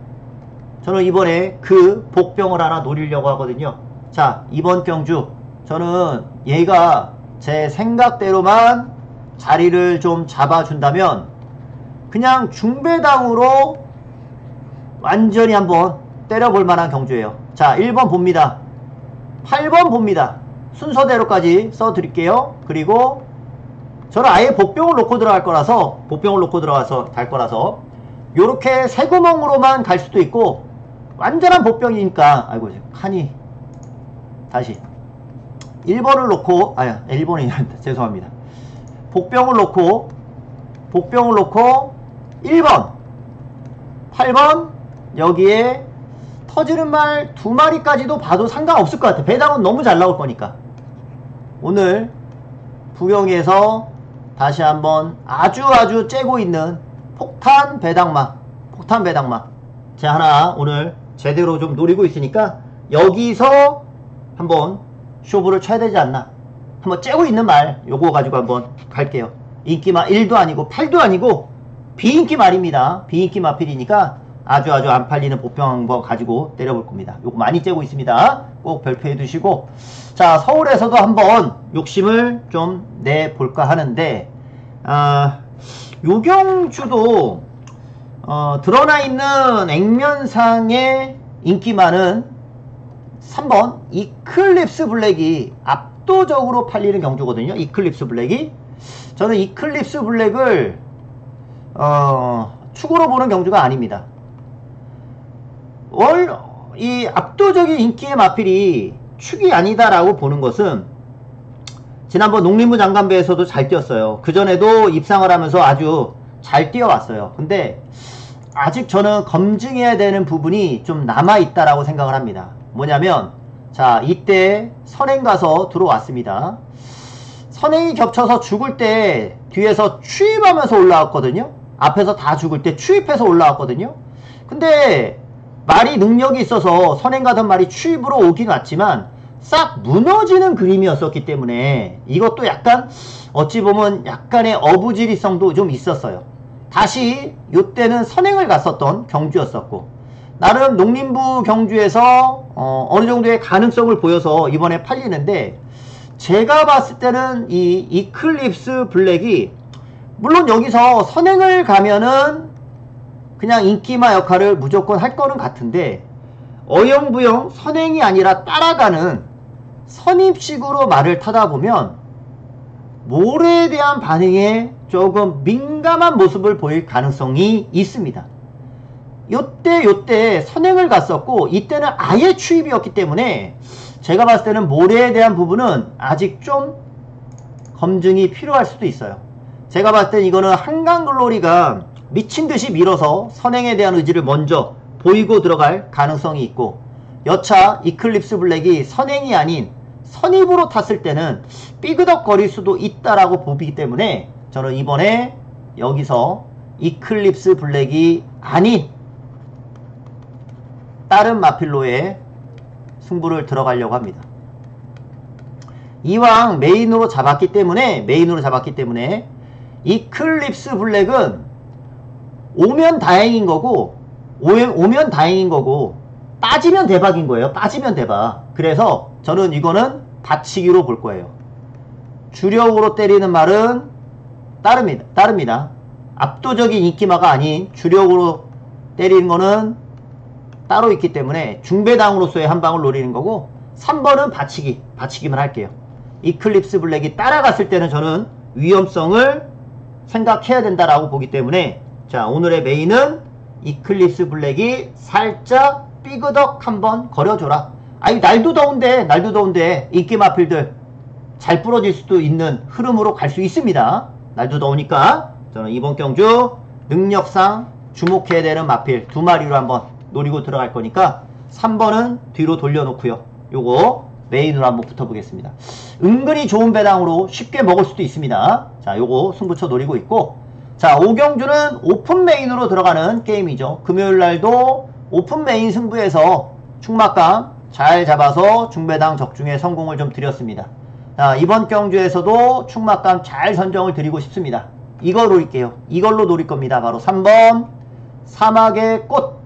저는 이번에 그 복병을 하나 노리려고 하거든요. 자, 이번 경주 저는 얘가 제 생각대로만 자리를 좀 잡아준다면 그냥 중배당으로 완전히 한번 때려볼 만한 경주예요. 자, 1번 봅니다. 8번 봅니다. 순서대로까지 써드릴게요. 그리고 저는 아예 복병을 놓고 들어갈 거라서, 복병을 놓고 들어가서 갈 거라서 요렇게 세 구멍으로만 갈 수도 있고, 완전한 복병이니까 아이고 칸이 다시 1번을 놓고 1번이 죄송합니다. 복병을 놓고 1번 8번 여기에 터지는 말 2마리까지도 봐도 상관없을 것 같아. 배당은 너무 잘 나올 거니까. 오늘 부경에서 다시 한번 아주 째고 있는 폭탄 배당마 제가 하나 오늘 제대로 좀 노리고 있으니까 여기서 한번 쇼부를 쳐야 되지 않나. 한번 째고 있는 말 요거 가지고 한번 갈게요. 인기마 1도 아니고 8도 아니고 비인기 말입니다. 비인기 마필이니까 아주 안 팔리는 복병 한번 가지고 때려볼 겁니다. 요거 많이 째고 있습니다. 꼭 별표해 두시고, 자, 서울에서도 한번 욕심을 좀 내볼까 하는데 요 경주도 드러나 있는 액면상의 인기만은 3번 이클립스 블랙이 압도적으로 팔리는 경주거든요. 이클립스 블랙이. 저는 이클립스 블랙을 축으로 보는 경주가 아닙니다. 이 압도적인 인기의 마필이 축이 아니다라고 보는 것은 지난번 농림부 장관배에서도 잘 뛰었어요. 그전에도 입상을 하면서 아주 잘 뛰어왔어요. 근데 아직 저는 검증해야 되는 부분이 좀 남아있다라고 생각을 합니다. 뭐냐면, 자, 이때 선행 가서 들어왔습니다. 선행이 겹쳐서 죽을 때 뒤에서 추입하면서 올라왔거든요. 앞에서 다 죽을 때 추입해서 올라왔거든요. 근데 말이 능력이 있어서 선행 가던 말이 추입으로 오긴 왔지만 싹 무너지는 그림이었었기 때문에 이것도 약간 어찌 보면 약간의 어부지리성도 좀 있었어요. 다시 요때는 선행을 갔었던 경주였었고, 나름 농림부 경주에서 어느 정도의 가능성을 보여서 이번에 팔리는데, 제가 봤을 때는 이 이클립스 블랙이 물론 여기서 선행을 가면은 그냥 인기마 역할을 무조건 할 거는 같은데 어영부영 선행이 아니라 따라가는 선입식으로 말을 타다 보면 모래에 대한 반응에 조금 민감한 모습을 보일 가능성이 있습니다. 요때 선행을 갔었고 이때는 아예 추입이었기 때문에 제가 봤을 때는 모래에 대한 부분은 아직 좀 검증이 필요할 수도 있어요. 제가 봤을 땐 이거는 한강글로리가 미친듯이 밀어서 선행에 대한 의지를 먼저 보이고 들어갈 가능성이 있고 여차 이클립스 블랙이 선행이 아닌 선입으로 탔을 때는 삐그덕거릴 수도 있다라고 보기 때문에 저는 이번에 여기서 이클립스 블랙이 아닌 다른 마필로에 승부를 들어가려고 합니다. 이왕 메인으로 잡았기 때문에 이클립스 블랙은 오면 다행인 거고 빠지면 대박인 거예요. 빠지면 대박. 그래서 저는 이거는 받치기로 볼 거예요. 주력으로 때리는 말은 따릅니다. 압도적인 인기마가 아닌 주력으로 때리는 거는 따로 있기 때문에 중배당으로서의 한 방을 노리는 거고 3번은 받치기만 할게요. 이클립스 블랙이 따라갔을 때는 저는 위험성을 생각해야 된다라고 보기 때문에 자, 오늘의 메인은 이클립스 블랙이 살짝 삐그덕 한번 거려줘라. 아니 날도 더운데 인기마필들 잘 부러질 수도 있는 흐름으로 갈 수 있습니다. 날도 더우니까 저는 이번 경주 능력상 주목해야 되는 마필 두 마리로 한번 노리고 들어갈 거니까 3번은 뒤로 돌려놓고요. 요거 메인으로 한번 붙어보겠습니다. 은근히 좋은 배당으로 쉽게 먹을 수도 있습니다. 자, 요거 승부처 노리고 있고 자, 5경주는 오픈 메인으로 들어가는 게임이죠. 금요일날도 오픈 메인 승부에서 충막감 잘 잡아서 중배당 적중에 성공을 좀 드렸습니다. 자, 이번 경주에서도 충막감 잘 선정을 드리고 싶습니다. 이거 노릴게요. 이걸로 노릴 겁니다. 바로 3번 사막의 꽃.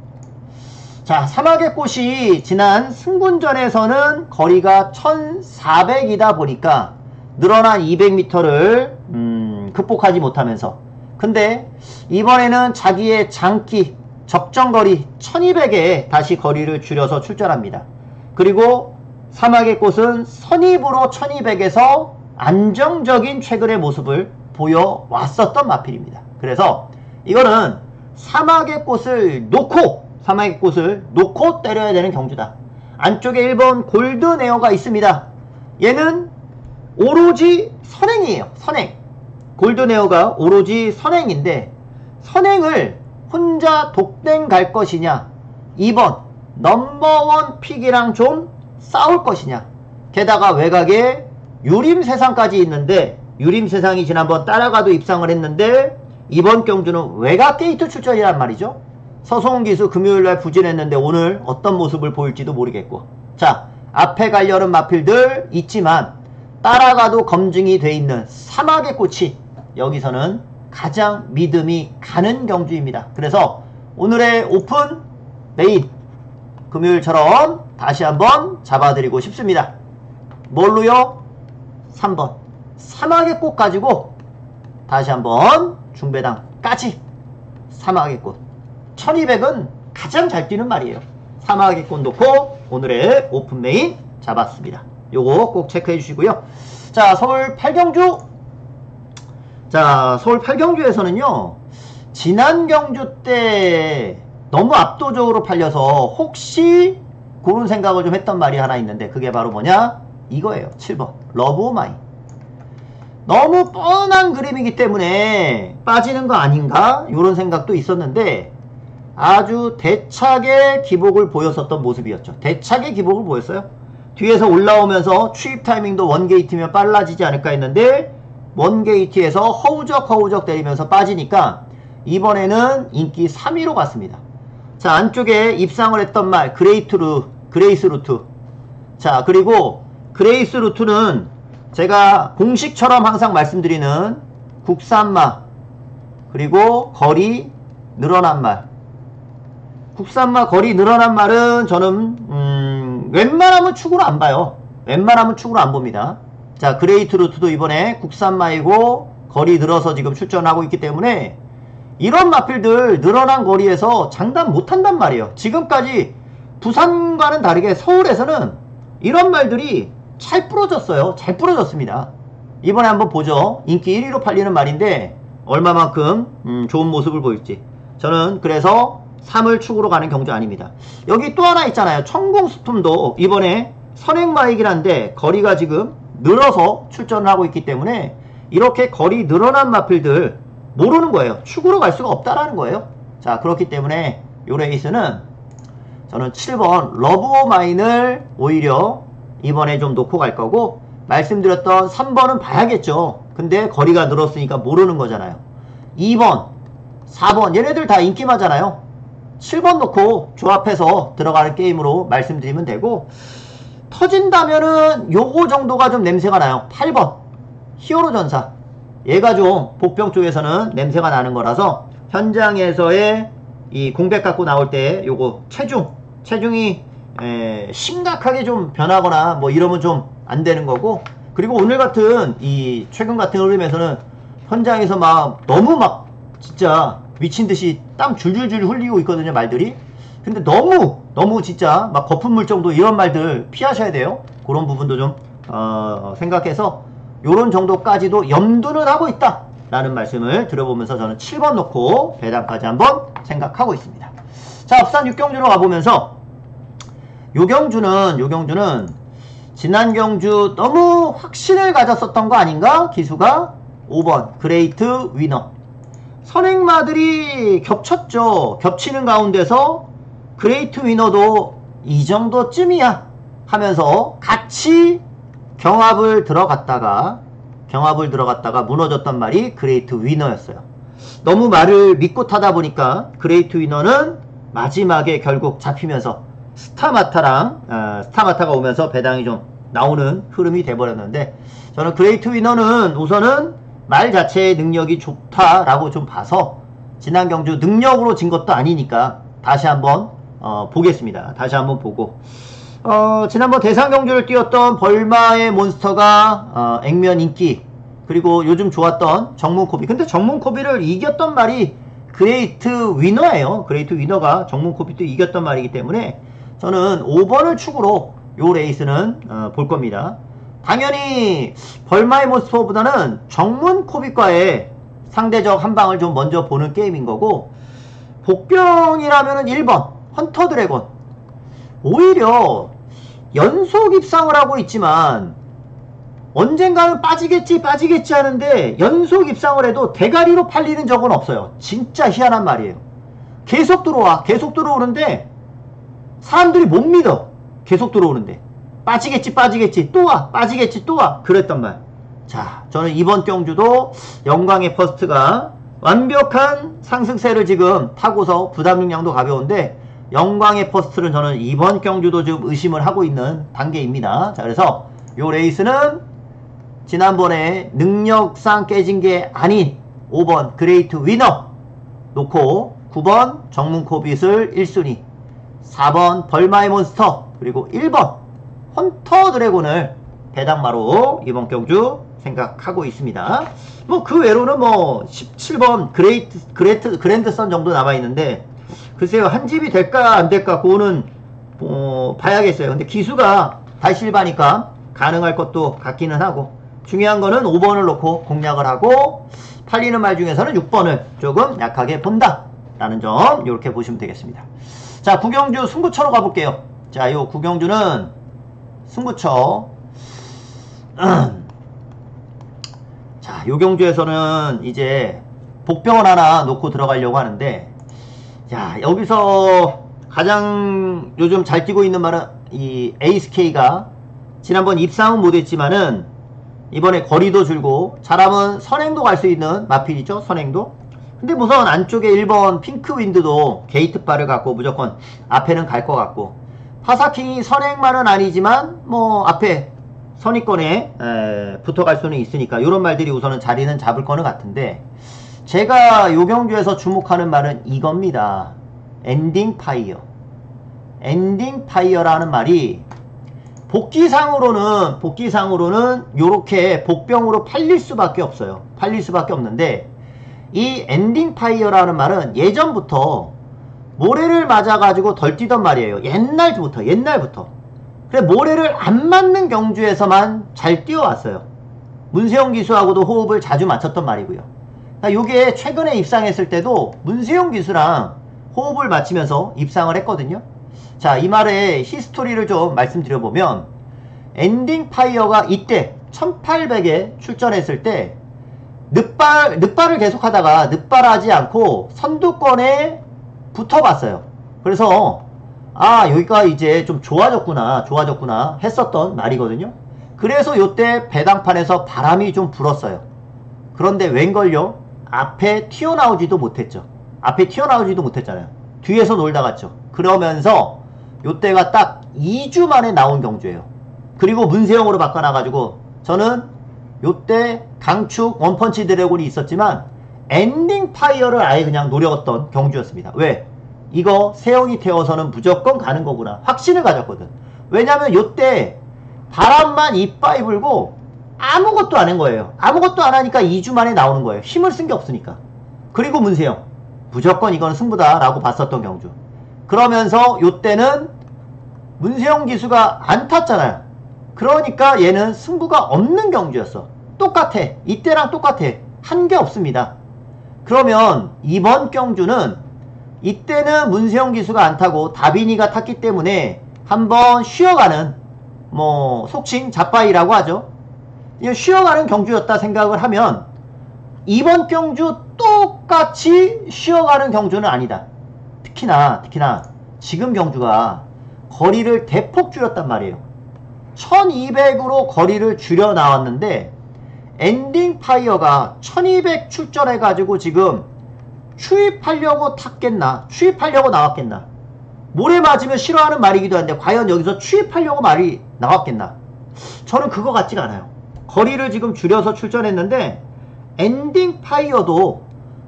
자, 사막의 꽃이 지난 승군전에서는 거리가 1400이다 보니까 늘어난 200m를 극복하지 못하면서 근데 이번에는 자기의 장기 적정거리 1200에 다시 거리를 줄여서 출전합니다. 그리고 사막의 꽃은 선입으로 1200에서 안정적인 최근의 모습을 보여왔었던 마필입니다. 그래서 이거는 사막의 꽃을 놓고 때려야 되는 경주다. 안쪽에 1번 골드네어가 있습니다. 얘는 오로지 선행이에요. 선행. 골드네어가 오로지 선행인데 선행을 혼자 독댕 갈 것이냐 2번 넘버원 픽이랑 좀 싸울 것이냐 게다가 외곽에 유림세상까지 있는데 유림세상이 지난번 따라가도 입상을 했는데 이번 경주는 외곽 게이트 출전이란 말이죠. 서성훈 기수 금요일날 부진했는데 오늘 어떤 모습을 보일지도 모르겠고 자 앞에 가려는 마필들 있지만 따라가도 검증이 돼 있는 사막의 꽃이 여기서는 가장 믿음이 가는 경주입니다. 그래서 오늘의 오픈 메인 금요일처럼 다시 한번 잡아드리고 싶습니다. 뭘로요? 3번 사막의 꽃 가지고 다시 한번 중배당까지 사막의 꽃 1200은 가장 잘 뛰는 말이에요. 사막의 꽃 놓고 오늘의 오픈 메인 잡았습니다. 요거 꼭 체크해 주시고요. 자, 서울 8경주. 자, 서울 8경주에서는요 지난 경주 때 너무 압도적으로 팔려서 혹시 그런 생각을 좀 했던 말이 하나 있는데 그게 바로 뭐냐? 이거예요. 7번 러브 오브 마인. 너무 뻔한 그림이기 때문에 빠지는 거 아닌가? 이런 생각도 있었는데 아주 대차게 기복을 보였었던 모습이었죠. 대차게 기복을 보였어요. 뒤에서 올라오면서 추입 타이밍도 원게이트면 빨라지지 않을까 했는데 원게이트에서 허우적 때리면서 빠지니까 이번에는 인기 3위로 갔습니다. 자, 안쪽에 입상을 했던 말 그레이스 루트. 자, 그리고 그레이스 루트는 제가 공식처럼 항상 말씀드리는 국산마 그리고 거리 늘어난 말. 국산마 거리 늘어난 말은 저는 웬만하면 축으로 안 봐요. 웬만하면 축으로 안 봅니다. 자, 그레이트 루트도 이번에 국산마이고 거리 늘어서 지금 출전하고 있기 때문에 이런 마필들 늘어난 거리에서 장담 못한단 말이에요. 지금까지 부산과는 다르게 서울에서는 이런 말들이 잘 부러졌어요. 잘 부러졌습니다. 이번에 한번 보죠. 인기 1위로 팔리는 말인데 얼마만큼 좋은 모습을 보일지. 저는 그래서 3을 축으로 가는 경주 아닙니다. 여기 또 하나 있잖아요. 천공수품도 이번에 선행마이긴 한데 거리가 지금 늘어서 출전을 하고 있기 때문에 이렇게 거리 늘어난 마필들 모르는 거예요. 축으로 갈 수가 없다라는 거예요. 자, 그렇기 때문에 요 레이스는 저는 7번 러브오마인을 오히려 이번에 좀 놓고 갈 거고, 말씀드렸던 3번은 봐야겠죠. 근데 거리가 늘었으니까 모르는 거잖아요. 2번 4번 얘네들 다 인기마잖아요. 7번 놓고 조합해서 들어가는 게임으로 말씀드리면 되고, 터진다면은 요거 정도가 좀 냄새가 나요. 8번 히어로 전사, 얘가 좀 복병 쪽에서는 냄새가 나는 거라서 현장에서의 이 공백 갖고 나올 때 요거 체중이 심각하게 좀 변하거나 뭐 이러면 좀 안 되는 거고, 그리고 오늘 같은 이 최근 같은 흐름에서는 현장에서 막 너무 막 진짜 미친듯이 땀 줄줄줄 흘리고 있거든요, 말들이. 근데 너무 진짜 막 거품물 정도 이런 말들 피하셔야 돼요. 그런 부분도 좀 생각해서 요런 정도까지도 염두는 하고 있다 라는 말씀을 들어보면서 저는 7번 놓고 배당까지 한번 생각하고 있습니다. 자, 부산 6경주로 가보면서 요경주는 지난 경주 너무 확신을 가졌었던 거 아닌가? 기수가 5번 그레이트 위너. 선행마들이 겹쳤죠. 겹치는 가운데서 그레이트 위너도 이 정도쯤이야 하면서 같이 경합을 들어갔다가 무너졌던 말이 그레이트 위너였어요. 너무 말을 믿고 타다 보니까 그레이트 위너는 마지막에 결국 잡히면서 스타마타가 오면서 배당이 좀 나오는 흐름이 돼버렸는데, 저는 그레이트 위너는 우선은 말 자체의 능력이 좋다라고 좀 봐서 지난 경주 능력으로 진 것도 아니니까 다시 한번 보겠습니다. 다시 한번 보고, 지난번 대상 경주를 뛰었던 벌마의 몬스터가 액면 인기, 그리고 요즘 좋았던 정문코비. 근데 정문코비를 이겼던 말이 그레이트 위너예요. 그레이트 위너가 정문코비도 이겼던 말이기 때문에 저는 5번을 축으로 요 레이스는 볼 겁니다. 당연히 벌마의 몬스터보다는 정문코비과의 상대적 한방을 좀 먼저 보는 게임인 거고, 복병이라면은 1번 헌터 드래곤. 오히려 연속 입상을 하고 있지만 언젠가는 빠지겠지 하는데 연속 입상을 해도 대가리로 팔리는 적은 없어요. 진짜 희한한 말이에요. 계속 들어오는데 사람들이 못 믿어. 계속 들어오는데 빠지겠지 또 와, 빠지겠지 또 와, 그랬단 말. 자, 저는 이번 경주도 영광의 퍼스트가 완벽한 상승세를 지금 타고서 부담 능량도 가벼운데, 영광의 퍼스트는 저는 이번 경주도 좀 의심을 하고 있는 단계입니다. 자, 그래서 요 레이스는 지난번에 능력상 깨진 게 아닌 5번 그레이트 위너 놓고 9번 정문코빗을 1순위, 4번 벌마의 몬스터, 그리고 1번 헌터 드래곤을 배당마로 이번 경주 생각하고 있습니다. 뭐 그 외로는 뭐 17번 그랜드선 정도 남아있는데, 글쎄요, 한 집이 될까 안 될까 그거는 봐야겠어요. 근데 기수가 달실바니까 가능할 것도 같기는 하고, 중요한 거는 5번을 놓고 공략을 하고 팔리는 말 중에서는 6번을 조금 약하게 본다 라는 점 이렇게 보시면 되겠습니다. 자, 구경주 승부처로 가볼게요. 자, 요 구경주는 승부처 자, 요 경주에서는 이제 복병을 하나 놓고 들어가려고 하는데, 자, 여기서 가장 요즘 잘 뛰고 있는 말은 이 에이스K가 지난번 입상은 못했지만은 이번에 거리도 줄고 잘하면 선행도 갈 수 있는 마필이죠. 선행도. 근데 우선 안쪽에 1번 핑크윈드도 게이트바를 갖고 무조건 앞에는 갈 것 같고, 파사킹이 선행만은 아니지만 뭐 앞에 선위권에 붙어갈 수는 있으니까 이런 말들이 우선은 자리는 잡을 거는 같은데, 제가 요 경주에서 주목하는 말은 이겁니다. 엔딩 파이어. 엔딩 파이어라는 말이 복귀상으로는 요렇게 복병으로 팔릴 수밖에 없어요. 팔릴 수밖에 없는데, 이 엔딩 파이어라는 말은 예전부터 모래를 맞아가지고 덜 뛰던 말이에요. 옛날부터. 그래, 모래를 안 맞는 경주에서만 잘 뛰어왔어요. 문세영 기수하고도 호흡을 자주 맞췄던 말이고요. 그러니까 요게 최근에 입상했을 때도 문세영 기수랑 호흡을 맞추면서 입상을 했거든요. 자, 이 말의 히스토리를 좀 말씀드려보면, 엔딩 파이어가 이때 1800에 출전했을 때 늑발을 계속 하다가 늑발하지 않고 선두권에 붙어봤어요. 그래서 여기가 이제 좀 좋아졌구나 했었던 말이거든요. 그래서 요때 배당판에서 바람이 좀 불었어요. 그런데 웬걸요? 앞에 튀어나오지도 못했죠. 앞에 튀어나오지도 못했잖아요. 뒤에서 놀다 갔죠. 그러면서 요때가 딱 2주 만에 나온 경주예요. 그리고 문세영으로 바꿔놔가지고 저는 요때 강축 원펀치 드래곤이 있었지만 엔딩 파이어를 아예 그냥 노렸던 경주였습니다. 왜? 이거 세영이 태워서는 무조건 가는 거구나 확신을 가졌거든. 왜냐면 요때 바람만 이빠이 불고 아무것도 안 한 거예요. 아무것도 안 하니까 2주 만에 나오는 거예요. 힘을 쓴 게 없으니까. 그리고 문세영 무조건 이거는 승부다 라고 봤었던 경주. 그러면서 요때는 문세영 기수가 안 탔잖아요. 그러니까 얘는 승부가 없는 경주였어. 똑같아. 이때랑 똑같아. 한 게 없습니다. 그러면 이번 경주는 이때는 문세영 기수가 안 타고 다빈이가 탔기 때문에 한번 쉬어가는, 속칭 잡바이라고 하죠. 쉬어가는 경주였다 생각을 하면 이번 경주 똑같이 쉬어가는 경주는 아니다. 특히나 지금 경주가 거리를 대폭 줄였단 말이에요. 1200으로 거리를 줄여 나왔는데 엔딩 파이어가 1200 출전해가지고 지금 추입하려고 나왔겠나. 모래 맞으면 싫어하는 말이기도 한데 과연 여기서 추입하려고 말이 나왔겠나. 저는 그거 같지가 않아요. 거리를 지금 줄여서 출전했는데 엔딩 파이어도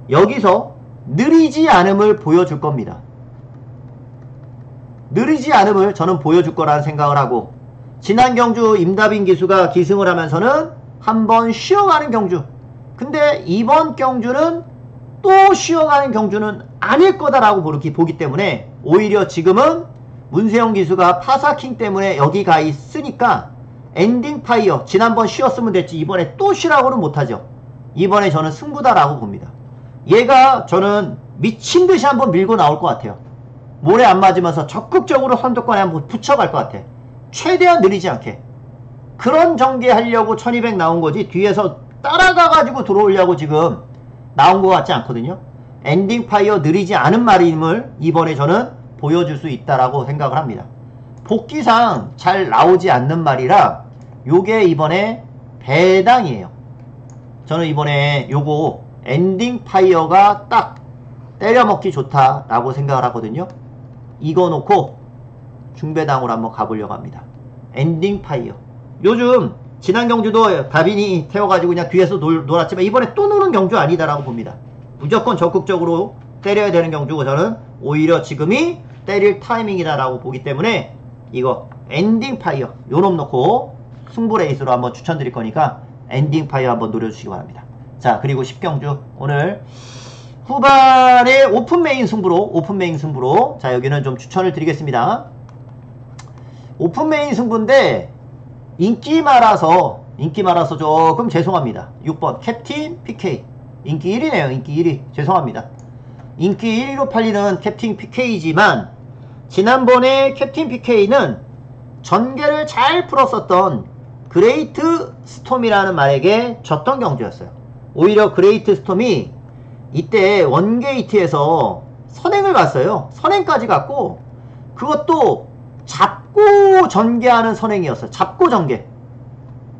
여기서 느리지 않음을 보여줄 겁니다. 느리지 않음을 저는 보여줄 거라는 생각을 하고, 지난 경주 임다빈 기수가 기승을 하면서는 한번 쉬어가는 경주. 근데 이번 경주는 또 쉬어가는 경주는 아닐 거다라고 보기 때문에 오히려 지금은 문세영 기수가 파사킹 때문에 여기 가 있으니까 엔딩 파이어 지난번 쉬었으면 됐지 이번에 또 쉬라고는 못하죠. 이번에 저는 승부다라고 봅니다. 얘가 저는 미친듯이 한번 밀고 나올 것 같아요. 모래 안 맞으면서 적극적으로 선두권에 한번 붙여갈 것 같아. 최대한 느리지 않게. 그런 전개하려고 1200 나온 거지 뒤에서 따라가가지고 들어오려고 지금 나온 것 같지 않거든요. 엔딩 파이어 느리지 않은 말임을 이번에 저는 보여줄 수 있다라고 생각을 합니다. 복귀상 잘 나오지 않는 말이라 요게 이번에 배당이에요. 저는 이번에 요거 엔딩 파이어가 딱 때려먹기 좋다라고 생각을 하거든요. 이거 놓고 중배당으로 한번 가보려고 합니다. 엔딩 파이어. 요즘 지난 경주도 다빈이 태워가지고 그냥 뒤에서 놀았지만 이번에 또 노는 경주 아니다라고 봅니다. 무조건 적극적으로 때려야 되는 경주고 저는 오히려 지금이 때릴 타이밍이다라고 보기 때문에 이거 엔딩 파이어 요놈 놓고 승부 레이스로 한번 추천드릴 거니까 엔딩 파이어 한번 노려주시기 바랍니다. 자, 그리고 10경주 오늘 후반에 오픈 메인 승부로 자, 여기는 좀 추천을 드리겠습니다. 오픈 메인 승부인데 인기 많아서 조금 죄송합니다. 6번 캡틴 PK 인기 1위네요. 인기 1위 죄송합니다. 인기 1위로 팔리는 캡틴 PK지만 지난번에 캡틴 PK는 전개를 잘 풀었었던 그레이트 스톰이라는 말에게 졌던 경주였어요. 오히려 그레이트 스톰이 이때 원게이트에서 선행을 갔어요. 선행까지 갔고 그것도 잡고 전개하는 선행이었어요. 잡고 전개.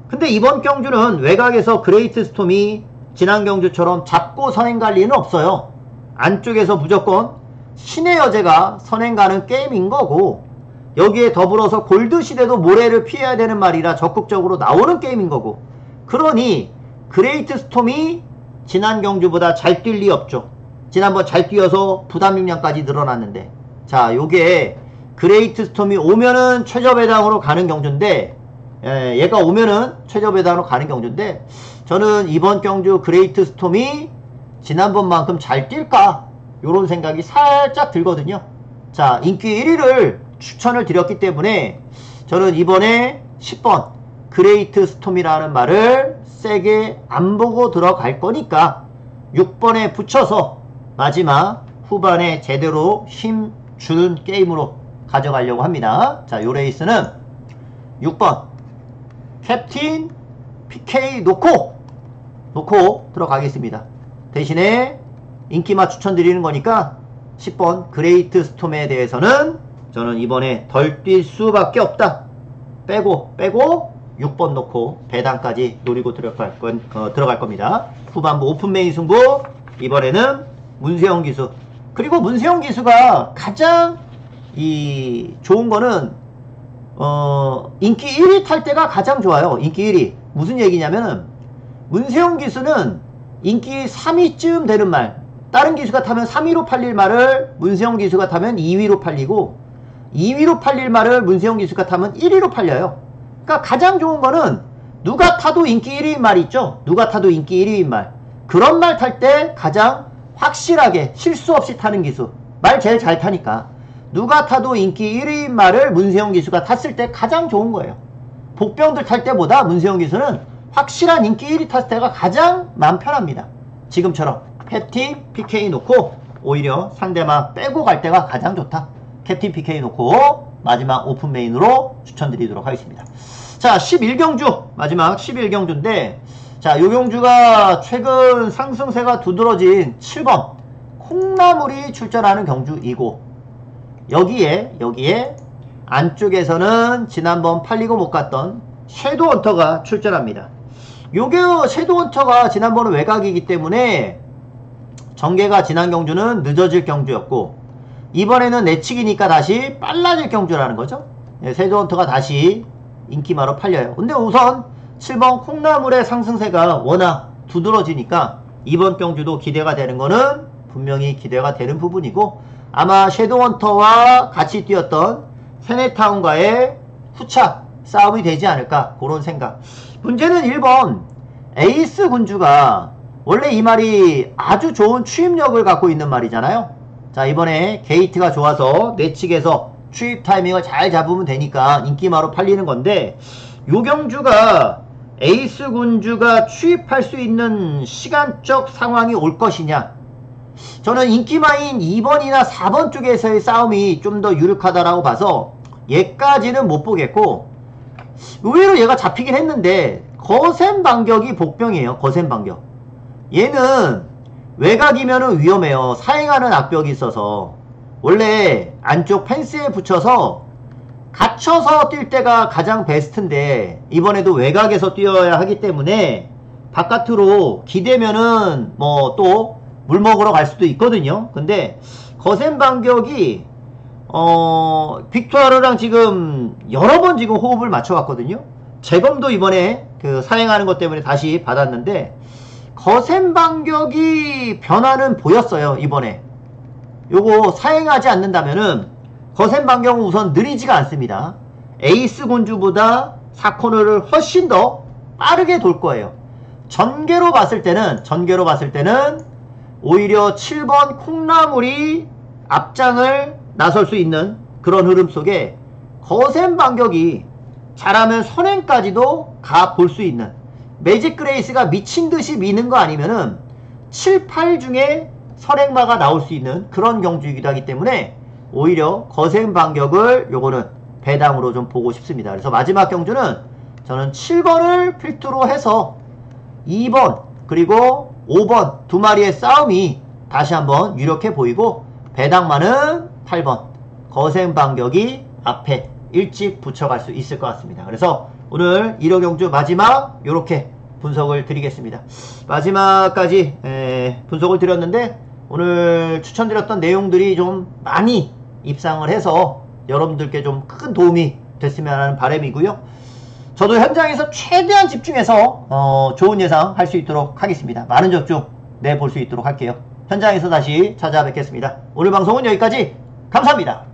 근데 이번 경주는 외곽에서 그레이트 스톰이 지난 경주처럼 잡고 선행 갈 리는 없어요. 안쪽에서 무조건 신의 여제가 선행 가는 게임인 거고 여기에 더불어서 골드 시대도 모래를 피해야 되는 말이라 적극적으로 나오는 게임인 거고 그러니 그레이트 스톰이 지난 경주보다 잘 뛸 리 없죠. 지난번 잘 뛰어서 부담 용량까지 늘어났는데 자 요게 그레이트 스톰이 오면은 최저 배당으로 가는 경주인데, 얘가 오면은 최저 배당으로 가는 경주인데, 저는 이번 경주 그레이트 스톰이 지난번만큼 잘 뛸까? 요런 생각이 살짝 들거든요. 자, 인기 1위를 추천을 드렸기 때문에 저는 이번에 10번 그레이트 스톰이라는 말을 세게 안 보고 들어갈 거니까 6번에 붙여서 마지막 후반에 제대로 힘 주는 게임으로 가져가려고 합니다. 자, 요 레이스는 6번 캡틴 PK 놓고 들어가겠습니다. 대신에 인기맛 추천드리는 거니까 10번 그레이트 스톰에 대해서는 저는 이번에 덜 뛸 수밖에 없다. 빼고 6번 놓고 배당까지 노리고 들어갈 겁니다. 후반부 오픈 메인 승부, 이번에는 문세영 기수. 그리고 문세영 기수가 가장 좋은 거는 인기 1위 탈 때가 가장 좋아요. 인기 1위. 무슨 얘기냐면은 문세영 기수는 인기 3위쯤 되는 말, 다른 기수가 타면 3위로 팔릴 말을 문세영 기수가 타면 2위로 팔리고, 2위로 팔릴 말을 문세영 기수가 타면 1위로 팔려요. 그러니까 가장 좋은 거는 누가 타도 인기 1위인 말 있죠. 누가 타도 인기 1위인 말, 그런 말 탈 때 가장 확실하게 실수 없이 타는 기수. 말 제일 잘 타니까 누가 타도 인기 1위인 말을 문세영 기수가 탔을 때 가장 좋은 거예요. 복병들 탈 때보다 문세영 기수는 확실한 인기 1위 탔을 때가 가장 마음 편합니다. 지금처럼 캡틴 PK 놓고 오히려 상대방 빼고 갈 때가 가장 좋다. 캡틴 PK 놓고 마지막 오픈 메인으로 추천드리도록 하겠습니다. 자, 11경주 마지막 11경주인데, 자, 요 경주가 최근 상승세가 두드러진 7번 콩나물이 출전하는 경주이고, 여기에 안쪽에서는 지난번 팔리고 못 갔던 섀도우 헌터가 출전합니다. 요게 섀도우 헌터가 지난번은 외곽이기 때문에 전개가 지난 경주는 늦어질 경주였고, 이번에는 내치기니까 다시 빨라질 경주라는 거죠. 섀도우 헌터가 다시 인기마로 팔려요. 근데 우선 7번 콩나물의 상승세가 워낙 두드러지니까 이번 경주도 기대가 되는 거는 분명히 기대가 되는 부분이고, 아마 섀도우 헌터와 같이 뛰었던 세네타운과의 후차 싸움이 되지 않을까, 그런 생각. 문제는 1번 에이스 군주가 원래 이 말이 아주 좋은 추입력을 갖고 있는 말이잖아요. 자, 이번에 게이트가 좋아서 내측에서 추입 타이밍을 잘 잡으면 되니까 인기마로 팔리는 건데, 요 경주가 에이스 군주가 추입할 수 있는 시간적 상황이 올 것이냐, 저는 인기마인 2번이나 4번 쪽에서의 싸움이 좀 더 유력하다라고 봐서 얘까지는 못 보겠고, 의외로 얘가 잡히긴 했는데 거센 반격이 복병이에요. 거센 반격. 얘는 외곽이면은 위험해요. 사행하는 악벽이 있어서. 원래 안쪽 펜스에 붙여서 갇혀서 뛸 때가 가장 베스트인데, 이번에도 외곽에서 뛰어야 하기 때문에 바깥으로 기대면은 뭐 또 물 먹으러 갈 수도 있거든요. 근데 거센 반격이 빅토르랑 지금 여러 번 지금 호흡을 맞춰왔거든요. 재검도 이번에 그 사행하는 것 때문에 다시 받았는데, 거센 반격이 변화는 보였어요. 이번에 요거 사행하지 않는다면은 거센 반격은 우선 느리지가 않습니다. 에이스 군주보다 4코너를 훨씬 더 빠르게 돌 거예요. 전개로 봤을 때는 오히려 7번 콩나물이 앞장을 나설 수 있는 그런 흐름 속에 거센 반격이 잘하면 선행까지도 가 볼 수 있는, 매직 그레이스가 미친듯이 미는 거 아니면은 7, 8 중에 선행마가 나올 수 있는 그런 경주이기도 하기 때문에 오히려 거센 반격을 요거는 배당으로 좀 보고 싶습니다. 그래서 마지막 경주는 저는 7번을 필두로 해서 2번 그리고 5번 두 마리의 싸움이 다시 한번 유력해 보이고, 배당만은 8번 거센 반격이 앞에 일찍 붙여갈 수 있을 것 같습니다. 그래서 오늘 1호 경주 마지막 요렇게 분석을 드리겠습니다. 마지막까지 분석을 드렸는데, 오늘 추천드렸던 내용들이 좀 많이 입상을 해서 여러분들께 좀 큰 도움이 됐으면 하는 바람이고요. 저도 현장에서 최대한 집중해서 좋은 예상 할 수 있도록 하겠습니다. 많은 적중 내볼 수 있도록 할게요. 현장에서 다시 찾아뵙겠습니다. 오늘 방송은 여기까지. 감사합니다.